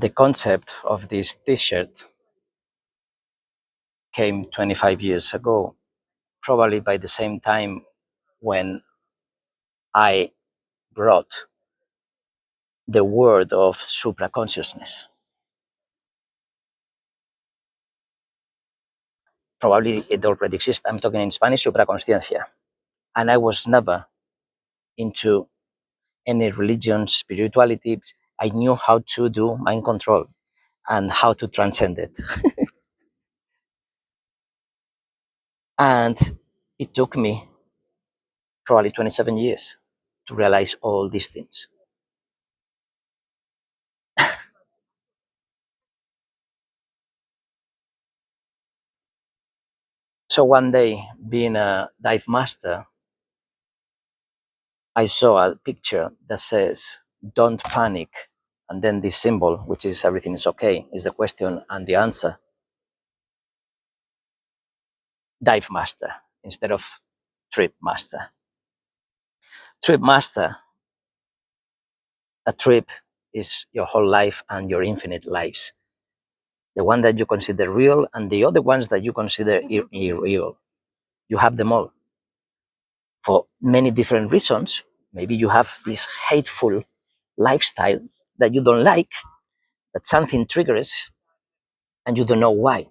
The concept of this t-shirt came 25 years ago, probably by the same time when I brought the word of supraconsciousness. Probably it already exists. I'm talking in Spanish, supraconsciencia. And I was never into any religion, spirituality. I knew how to do mind control and how to transcend it. And it took me probably 27 years to realize all these things. So one day, being a dive master, I saw a picture that says, "Don't panic." And then this symbol, which is everything is okay, is the question and the answer. Dive master instead of trip master. Trip master, a trip is your whole life and your infinite lives. The one that you consider real and the other ones that you consider irreal. You have them all for many different reasons. Maybe you have this hateful lifestyle that you don't like, that something triggers and you don't know why.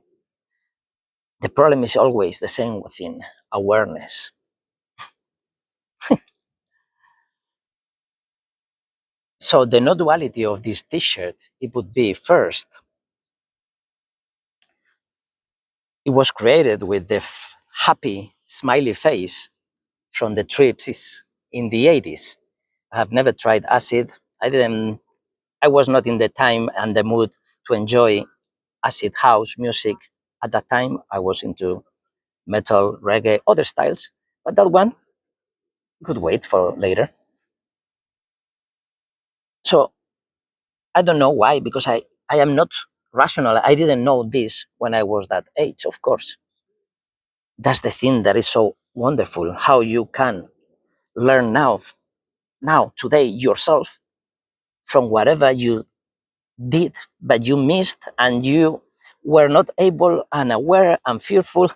The problem is always the same within awareness. So the no duality of this t-shirt, it would be first, it was created with the happy, smiley face from the trips in the 80s. I have never tried acid. I was not in the time and the mood to enjoy acid house music. At that time, I was into metal, reggae, other styles, but that one could wait for later. So I don't know why, because I am not rational. I didn't know this when I was that age, of course. That's the thing that is so wonderful, how you can learn now, today, yourself, from whatever you did, but you missed and you were not able and aware and fearful.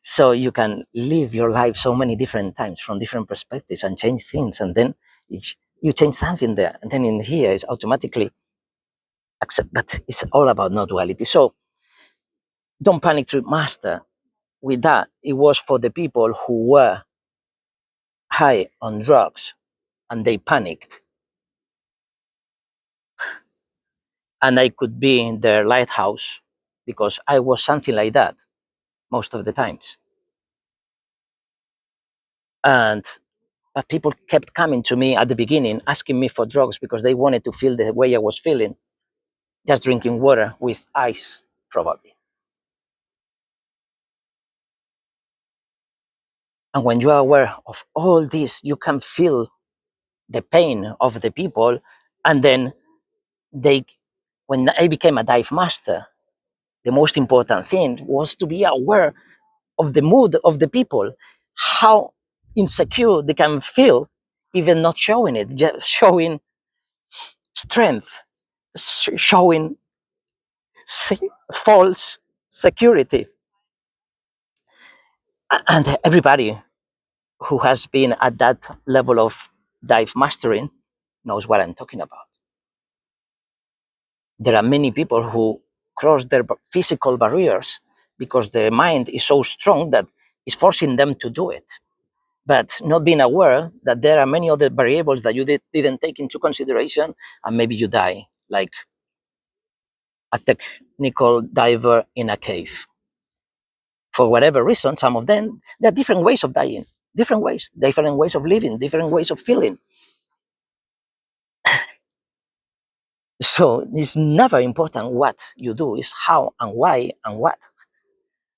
So you can live your life so many different times from different perspectives and change things. And then if you change something there, and then in here it's automatically accept, but it's all about no duality. So don't panic, trip master. With that, it was for the people who were high on drugs and they panicked. And I could be in their lighthouse because I was something like that most of the times. And but people kept coming to me at the beginning asking me for drugs because they wanted to feel the way I was feeling, just drinking water with ice, probably. And when you are aware of all this, you can feel the pain of the people. And then when I became a dive master, the most important thing was to be aware of the mood of the people, how insecure they can feel, even not showing it, just showing strength, showing false security. And everybody who has been at that level of dive mastering knows what I'm talking about. There are many people who cross their physical barriers because their mind is so strong that it's forcing them to do it, but not being aware that there are many other variables that you didn't take into consideration, and maybe you die like a technical diver in a cave. For whatever reason, some of them, there are different ways of dying, different ways of living, different ways of feeling. So it's never important what you do, it's how and why and what.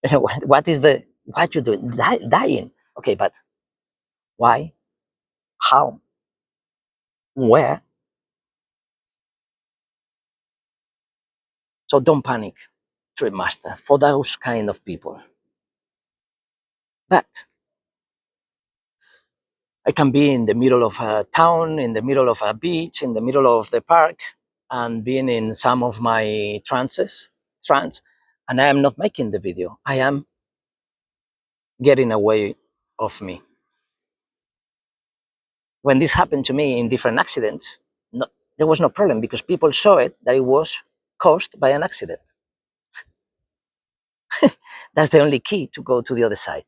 What is what you do? Dying. Okay, but why, how, where? So don't panic, Trip Master, for those kind of people. But I can be in the middle of a town, in the middle of a beach, in the middle of the park, and being in some of my trance, and I am not making the video. I am getting away of me. When this happened to me in different accidents, no, there was no problem because people saw it that it was caused by an accident. That's the only key to go to the other side.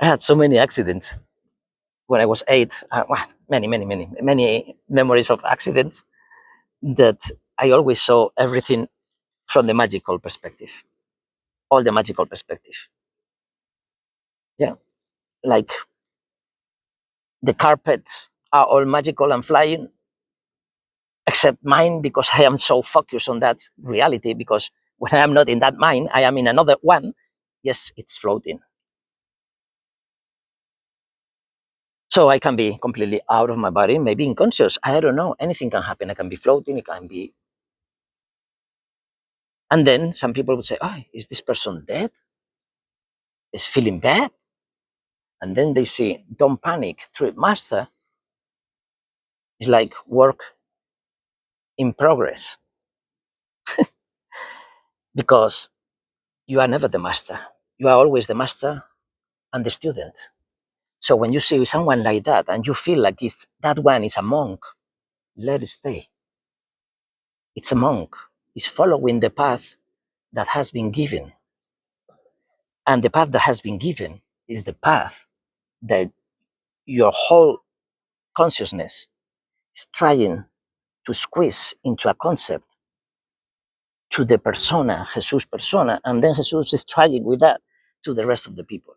I had so many accidents when I was 8. Well, many memories of accidents that I always saw everything from the magical perspective, all the magical perspective. Yeah, like the carpets are all magical and flying, except mine because I am so focused on that reality. Because when I am not in that mind, I am in another one. Yes, it's floating. So I can be completely out of my body, maybe unconscious. I don't know. Anything can happen. I can be floating. It can be. And then some people would say, "Oh, is this person dead? Is feeling bad?" And then they see, "Don't panic. Trip master is like work in progress because you are never the master. You are always the master and the student." So when you see someone like that and you feel like that one is a monk, let it stay. It's a monk. It's following the path that has been given. And the path that has been given is the path that your whole consciousness is trying to squeeze into a concept to the persona, Jesus persona, and then Jesus is trying with that to the rest of the people.